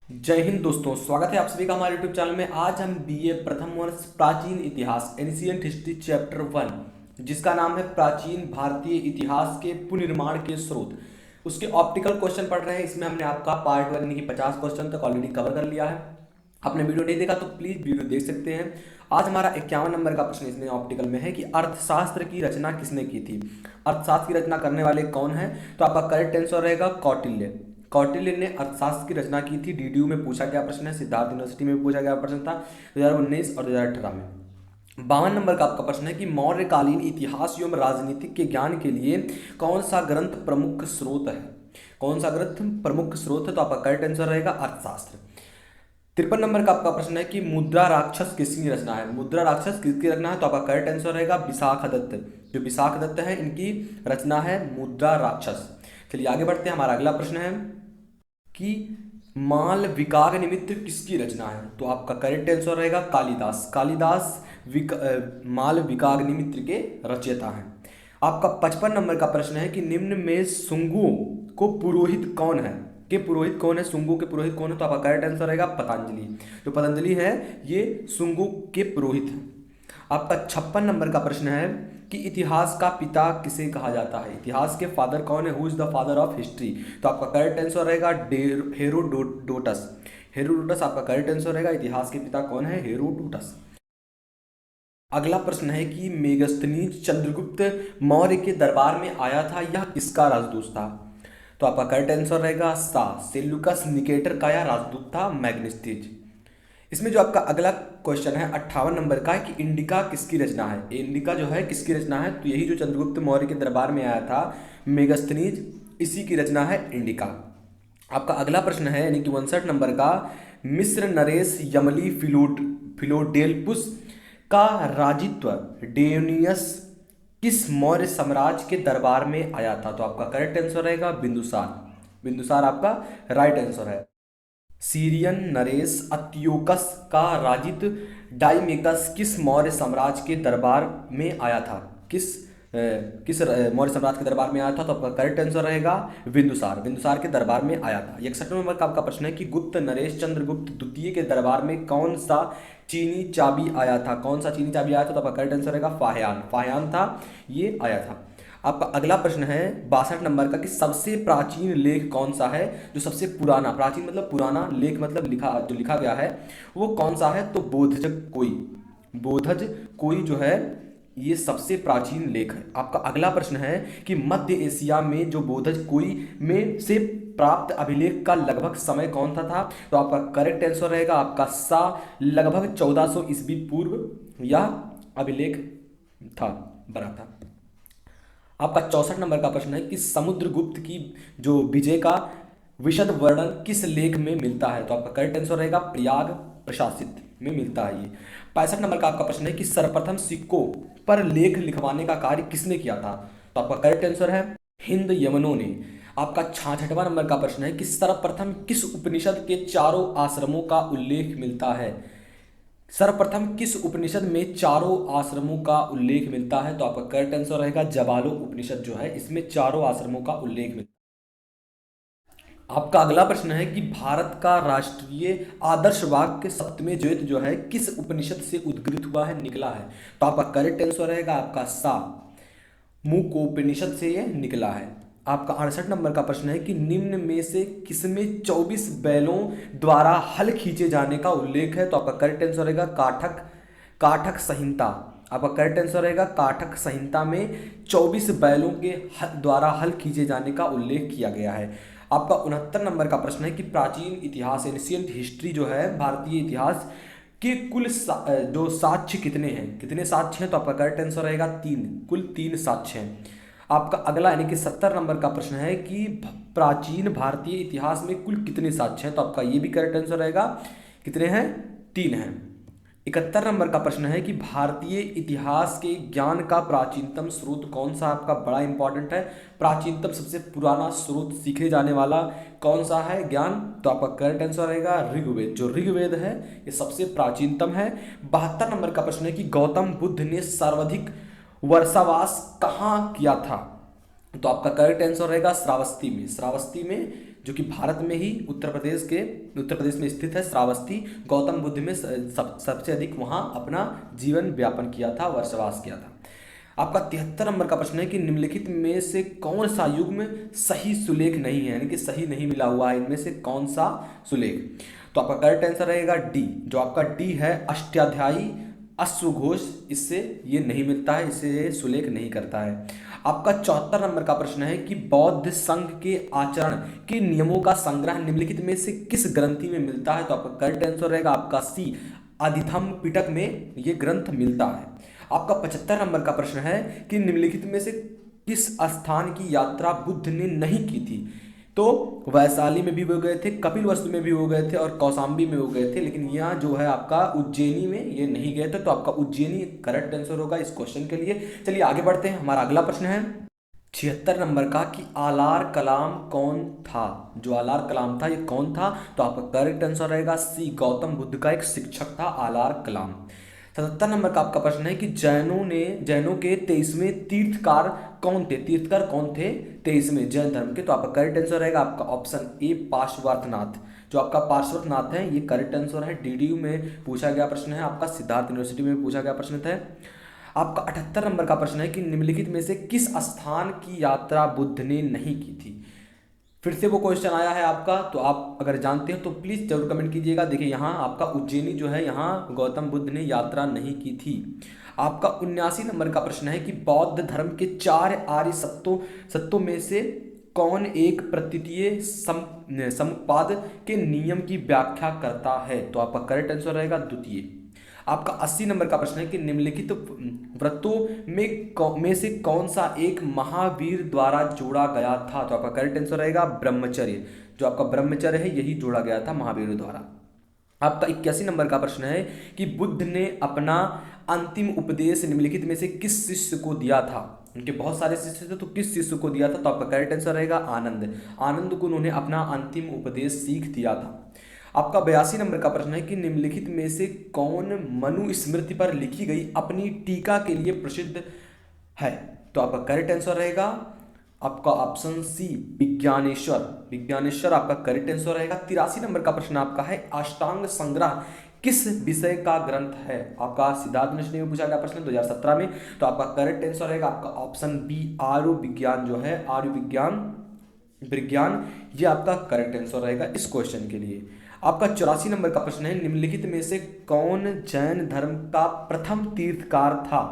जय हिंद दोस्तों, स्वागत है आप सभी का हमारे यूट्यूब चैनल में। आज हम बीए प्रथम वर्ष प्राचीन इतिहास एंशिएंट हिस्ट्री चैप्टर 1 जिसका नाम है प्राचीन भारतीय इतिहास के पुनर्निर्माण के स्रोत, उसके ऑप्टिकल क्वेश्चन पढ़ रहे हैं। इसमें हमने आपका पार्ट 1 यानी कि 50 क्वेश्चन तक ऑलरेडी कवर कर लिया है। आपने वीडियो नहीं देखा तो प्लीज वीडियो देख सकते हैं। आज हमारा 51 नंबर का प्रश्न इसमें ऑप्टिकल में है कि अर्थशास्त्र की रचना किसने की थी। अर्थशास्त्र की रचना करने वाले कौन है? तो आपका करेक्ट आंसर रहेगा कौटिल्य। कौटिल्य ने अर्थशास्त्र की रचना की थी। डीडीयू में पूछा गया प्रश्न है, सिद्धार्थ यूनिवर्सिटी में पूछा गया प्रश्न था 2019 और 2018 में। 52 नंबर का आपका प्रश्न है कि मौर्यकालीन इतिहास एवं राजनीतिक के ज्ञान के लिए कौन सा ग्रंथ प्रमुख स्रोत है? कौन सा ग्रंथ प्रमुख स्रोत है? तो आपका करेक्ट आंसर रहेगा अर्थशास्त्र। 53 नंबर का आपका प्रश्न है कि मुद्रा राक्षस किसकी रचना है? मुद्रा राक्षस किसकी रचना है? तो आपका करेक्ट आंसर रहेगा विशाखदत्त। जो विशाखदत्त है इनकी रचना है मुद्रा राक्षस। चलिए आगे बढ़ते हैं। हमारा अगला प्रश्न है कि माल विकाग निमित्त किसकी रचना है? तो आपका करेक्ट आंसर रहेगा कालिदास। कालिदास माल विकाग निमित्त के रचयिता हैं। आपका 55 नंबर का प्रश्न है कि निम्न में शुंगों को पुरोहित कौन है? के पुरोहित कौन है? शुंगों के पुरोहित कौन है? तो आपका करेक्ट आंसर रहेगा पतंजलि। जो पतंजलि है ये शुंगों के पुरोहित हैं। आपका 56 नंबर का प्रश्न है कि इतिहास का पिता किसे कहा जाता है? इतिहास के फादर कौन है? Who is the father of history? तो आपका करेक्ट आंसर रहेगा हेरोडोटस। हेरोडोटस आपका करेक्ट आंसर रहेगा। इतिहास के पिता कौन है? हेरोडोटस। अगला प्रश्न है कि मेगस्थनीज चंद्रगुप्त मौर्य के दरबार में आया था, यह किसका राजदूत था? तो आपका करेक्ट आंसर रहेगा सा। सेल्यूकस निकेटर का यह राजदूत था मैग्नेस्टीज। इसमें जो आपका अगला क्वेश्चन है 58 नंबर का है कि इंडिका किसकी रचना है? इंडिका जो है किसकी रचना है? तो यही जो चंद्रगुप्त मौर्य के दरबार में आया था मेगस्थनीज, इसी की रचना है इंडिका। आपका अगला प्रश्न है यानी कि 59 नंबर का, मिस्र नरेश यमली फिलोडेल्फुस का राजित्व डेनियस किस मौर्य साम्राज्य के दरबार में आया था? तो आपका करेक्ट आंसर रहेगा बिंदुसार। बिंदुसार आपका राइट आंसर है। सीरियन नरेश अंत्योकस का राजित डाइमेकस किस मौर्य साम्राज्य के दरबार में आया था? किस मौर्य साम्राज्य के दरबार में आया था? तो आपका करेक्ट आंसर रहेगा बिंदुसार। बिंदुसार के दरबार में आया था। 61 नंबर का आपका प्रश्न है कि गुप्त नरेश चंद्रगुप्त द्वितीय के दरबार में कौन सा चीनी चाबी आया था? कौन सा चीनी चाबी आया था? तो आपका करेक्ट आंसर रहेगा फाहियान। फाहियान था ये आया था। आपका अगला प्रश्न है 62 नंबर का कि सबसे प्राचीन लेख कौन सा है? जो सबसे पुराना, प्राचीन मतलब पुराना, लेख मतलब लिखा गया है वो कौन सा है? तो बोधज कोई। बोधज कोई जो है ये सबसे प्राचीन लेख है। आपका अगला प्रश्न है कि मध्य एशिया में जो बोधज कोई में से प्राप्त अभिलेख का लगभग समय कौन सा था? तो आपका करेक्ट आंसर रहेगा आपका सा। लगभग 1400 ईस्वी पूर्व यह अभिलेख था, बना था। आपका 64 नंबर का प्रश्न है कि समुद्रगुप्त की जो विजय का विशद वर्णन किस लेख में मिलता है? तो आपका करेक्ट आंसर रहेगा प्रयाग प्रशासित में मिलता है ये। 65 नंबर का आपका प्रश्न है कि सर्वप्रथम सिक्कों पर लेख लिखवाने का कार्य किसने किया था? तो आपका करेक्ट आंसर है हिंद यमनों ने। आपका 66वां नंबर का प्रश्न है कि सर्वप्रथम किस उपनिषद के चारों आश्रमों का उल्लेख मिलता है? सर्वप्रथम किस उपनिषद में चारों आश्रमों का उल्लेख मिलता है? तो आपका करेक्ट आंसर रहेगा जबालो उपनिषद जो है इसमें चारों आश्रमों का उल्लेख मिलता है। आपका अगला प्रश्न है कि भारत का राष्ट्रीय आदर्श वाक्य सत्यमेव जयते जो है किस उपनिषद से उद्गृत हुआ है, निकला है? तो आपका करेक्ट आंसर रहेगा आपका सा। मुकोपनिषद से ये निकला है। आपका 68 नंबर का प्रश्न है कि निम्न में से किसमें 24 बैलों द्वारा हल खींचे जाने का उल्लेख है? तो आपका करेक्ट आंसर रहेगा काठक काठक संहिता। आपका करेक्ट आंसर रहेगा काठक संहिता में 24 बैलों के द्वारा हल खींचे जाने का उल्लेख किया गया है। आपका 69 नंबर का प्रश्न है कि प्राचीन इतिहास एंशिएंट हिस्ट्री जो है भारतीय इतिहास के कुल जो साक्ष्य कितने हैं? कितने साक्ष्य हैं? तो आपका करेक्ट आंसर रहेगा 3। कुल 3 साक्ष्य हैं। आपका अगला यानी कि 70 नंबर का प्रश्न है कि प्राचीन भारतीय इतिहास में कुल कितने साक्ष्य हैं? तो आपका ये भी करेक्ट आंसर रहेगा कितने हैं? 3 हैं। 71 नंबर का प्रश्न है कि भारतीय इतिहास के ज्ञान का प्राचीनतम स्रोत कौन सा? आपका बड़ा इंपॉर्टेंट है। प्राचीनतम सबसे पुराना स्रोत सीखे जाने वाला कौन सा है ज्ञान? तो आपका करेक्ट आंसर रहेगा ऋग्वेद। जो ऋग्वेद है ये सबसे प्राचीनतम है। 72 नंबर का प्रश्न है कि गौतम बुद्ध ने सर्वाधिक वर्षावास कहाँ किया था? तो आपका करेक्ट आंसर रहेगा श्रावस्ती में। श्रावस्ती में जो कि भारत में ही उत्तर प्रदेश में स्थित है। श्रावस्ती गौतम बुद्ध में सबसे अधिक वहाँ अपना जीवन व्यापन किया था, वर्षवास किया था। आपका 73 नंबर का प्रश्न है कि निम्नलिखित में से कौन सा युग्म सही सुलेख नहीं है, यानी कि सही नहीं मिला हुआ है, इनमें से कौन सा सुलेख। तो आपका करेक्ट आंसर रहेगा डी, जो आपका डी है अष्टाध्यायी अश्वघोष, इससे ये नहीं मिलता है, इससे ये सुलेख नहीं करता है। आपका 74 नंबर का प्रश्न है कि बौद्ध संघ के आचरण के नियमों का संग्रह निम्नलिखित में से किस ग्रंथि में मिलता है। तो आपका करेक्ट आंसर रहेगा आपका सी, आदिथम पिटक में ये ग्रंथ मिलता है। आपका 75 नंबर का प्रश्न है कि निम्नलिखित में से किस स्थान की यात्रा बुद्ध ने नहीं की थी। तो वैशाली में भी वो गए थे, कपिलवस्तु में भी वो गए थे और कौशाम्बी में वो गए थे, लेकिन यहाँ जो है आपका उज्जैनी में ये नहीं गए थे। तो आपका उज्जैनी करेक्ट आंसर होगा इस क्वेश्चन के लिए। चलिए आगे बढ़ते हैं। हमारा अगला प्रश्न है 76 नंबर का कि आलार कलाम कौन था। जो आलार कलाम था ये कौन था। तो आपका करेक्ट आंसर रहेगा सी, गौतम बुद्ध का एक शिक्षक था आलार कलाम। 77 नंबर का आपका प्रश्न है कि जैनों के 23वें तीर्थकार कौन थे। तीर्थकार कौन थे 23वें जैन धर्म के। तो आपका करेक्ट आंसर रहेगा आपका ऑप्शन ए, पार्श्वनाथ। जो आपका पार्श्वनाथ है ये करेक्ट आंसर है। डीडीयू में पूछा गया प्रश्न है, आपका सिद्धार्थ यूनिवर्सिटी में पूछा गया प्रश्न था। आपका 78 नंबर का प्रश्न है कि निम्नलिखित में से किस स्थान की यात्रा बुद्ध ने नहीं की थी। फिर से वो क्वेश्चन आया है आपका, तो आप अगर जानते हो तो प्लीज जरूर कमेंट कीजिएगा। देखिए यहाँ आपका उज्जैनी जो है यहाँ गौतम बुद्ध ने यात्रा नहीं की थी। आपका 79 नंबर का प्रश्न है कि बौद्ध धर्म के 4 आर्य सत्यों में से कौन एक प्रतीतीय समुत्पाद के नियम की व्याख्या करता है। तो आपका करेक्ट आंसर रहेगा द्वितीय। आपका 80 नंबर का प्रश्न है कि निम्नलिखित व्रतों में से कौन सा एक महावीर द्वारा जोड़ा गया था। तो आपका करेक्ट आंसर रहेगा ब्रह्मचर्य। जो आपका ब्रह्मचर्य है यही जोड़ा गया था महावीर द्वारा। आपका 81 नंबर का प्रश्न है कि बुद्ध ने अपना अंतिम उपदेश निम्नलिखित में से किस शिष्य को दिया था। उनके बहुत सारे शिष्य थे, तो किस शिष्य को दिया था। तो आपका करेक्ट आंसर रहेगा आनंद को उन्होंने अपना अंतिम उपदेश सीख दिया था। आपका 82 नंबर का प्रश्न है कि निम्नलिखित में से कौन मनुस्मृति पर लिखी गई अपनी टीका के लिए प्रसिद्ध है। तो आपका करेक्ट आंसर रहेगा आपका ऑप्शन सी, विज्ञानेश्वर आपका करेक्ट आंसर रहेगा। 83 नंबर का प्रश्न आपका है अष्टांग संग्रह किस विषय का ग्रंथ है। आपका सिद्धार्थ यूनिवर्सिटी में पूछा गया प्रश्न 2017 में। तो आपका करेक्ट आंसर रहेगा आपका ऑप्शन बी, आर्य विज्ञान जो है आर्य विज्ञान ये आपका करेक्ट आंसर रहेगा इस क्वेश्चन के लिए। आपका 84 नंबर का प्रश्न है निम्नलिखित में से कौन जैन धर्म का प्रथम तीर्थकार था।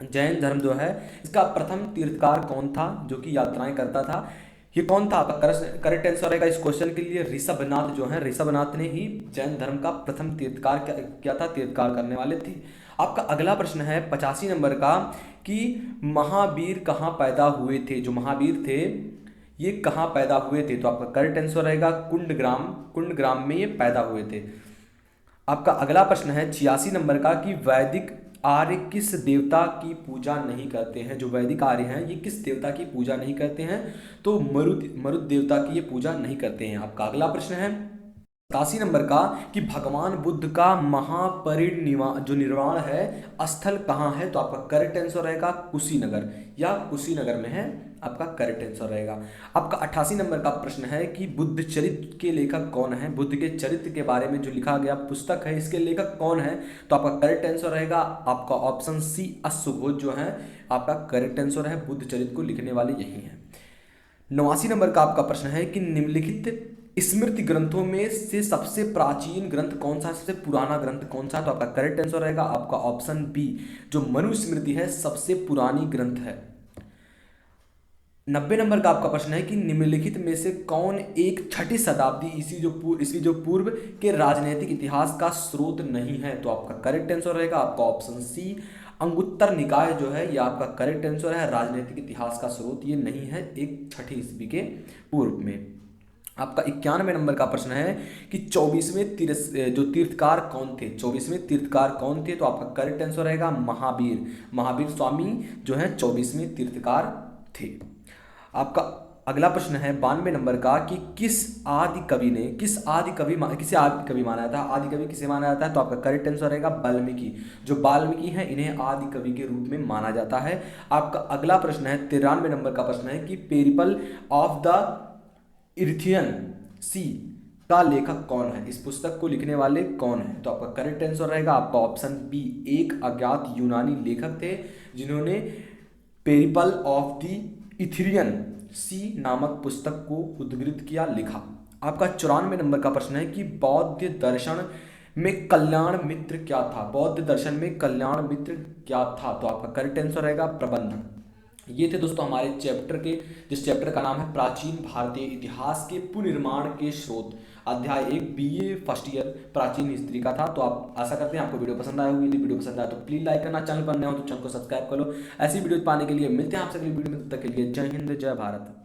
जैन धर्म जो है इसका प्रथम तीर्थकार कौन था जो कि यात्राएं करता था, ये कौन था। आपका करेक्ट आंसर रहेगा इस क्वेश्चन के लिए ऋषभनाथ जो है, ऋषभनाथ ने ही जैन धर्म का प्रथम तीर्थकार क्या था, तीर्थकार करने वाले थे। आपका अगला प्रश्न है 85 नंबर का कि महावीर कहाँ पैदा हुए थे। जो महावीर थे ये कहाँ पैदा हुए थे। तो आपका करेक्ट आंसर रहेगा कुंडग्राम में ये पैदा हुए थे। आपका अगला प्रश्न है 86 नंबर का कि वैदिक आर्य किस देवता की पूजा नहीं करते हैं। जो वैदिक आर्य हैं ये किस देवता की पूजा नहीं करते हैं। तो मरुत देवता की ये पूजा नहीं करते हैं। आपका अगला प्रश्न है 87 नंबर का कि भगवान बुद्ध का निर्वाण है स्थल कहाँ है। तो आपका करेक्ट आंसर रहेगा कुशीनगर, या कुशीनगर में है आपका करेक्ट आंसर रहेगा। आपका 88 नंबर का प्रश्न है कि बुद्ध चरित्र के लेखक कौन है। बुद्ध के चरित्र के बारे में जो लिखा गया पुस्तक है इसके लेखक कौन है। तो आपका करेक्ट आंसर रहेगा आपका ऑप्शन सी, अश्वघोष जो है आपका करेक्ट आंसर है। बुद्ध चरित्र को लिखने वाले यही हैं। 89 नंबर का आपका प्रश्न है कि निम्नलिखित स्मृति ग्रंथों में से सबसे प्राचीन ग्रंथ कौन सा, सबसे पुराना ग्रंथ कौन सा। तो आपका करेक्ट आंसर रहेगा आपका ऑप्शन बी, जो मनुस्मृति है सबसे पुरानी ग्रंथ है। 90 नंबर का आपका प्रश्न है कि निम्नलिखित में से कौन एक 6ठी शताब्दी ईस्वी जो पूर्व के राजनीतिक इतिहास का स्रोत नहीं है। तो आपका करेक्ट आंसर रहेगा आपका ऑप्शन सी, अंगुत्तर निकाय जो है ये आपका करेक्ट आंसर है। राजनीतिक इतिहास का स्रोत ये नहीं है एक 6ठी ईस्वी के पूर्व में। आपका 91 नंबर का प्रश्न है कि 24वें जो तीर्थकार कौन थे। 24वें तीर्थकार कौन थे। तो आपका करेक्ट आंसर रहेगा महावीर स्वामी जो है 24वें तीर्थकार थे। आपका अगला प्रश्न है 92 नंबर का कि किसे आदि कवि माना जाता है। आदि कवि किसे माना जाता है। तो आपका करेक्ट आंसर रहेगा वाल्मीकि। जो वाल्मीकि हैं इन्हें आदि कवि के रूप में माना जाता है। आपका अगला प्रश्न है 93 नंबर का प्रश्न है कि पेरिपल ऑफ द इरिथियन सी का लेखक कौन है, इस पुस्तक को लिखने वाले कौन है। तो आपका करेक्ट आंसर रहेगा आपका ऑप्शन बी, एक अज्ञात यूनानी लेखक थे जिन्होंने पेरिपल ऑफ द इथेरियन सी नामक पुस्तक को उद्धृत किया, लिखा। आपका 94 नंबर का प्रश्न है कि बौद्ध दर्शन में कल्याण मित्र क्या था, बौद्ध दर्शन में कल्याण मित्र क्या था। तो आपका करेक्ट आंसर रहेगा प्रबंधन। ये थे दोस्तों हमारे चैप्टर के, जिस चैप्टर का नाम है प्राचीन भारतीय इतिहास के पुनर्निर्माण के स्रोत, अध्याय 1 बीए फर्स्ट ईयर प्राचीन हिस्ट्री का था। तो आप आशा करते हैं आपको वीडियो पसंद आया होगी। यदि वीडियो पसंद आया तो प्लीज लाइक करना, चैनल पर नए हो तो चैनल को सब्सक्राइब कर लो। ऐसी वीडियो पाने के लिए मिलते हैं आपसे अगली वीडियो में, तब तक के लिए जय हिंद जय भारत।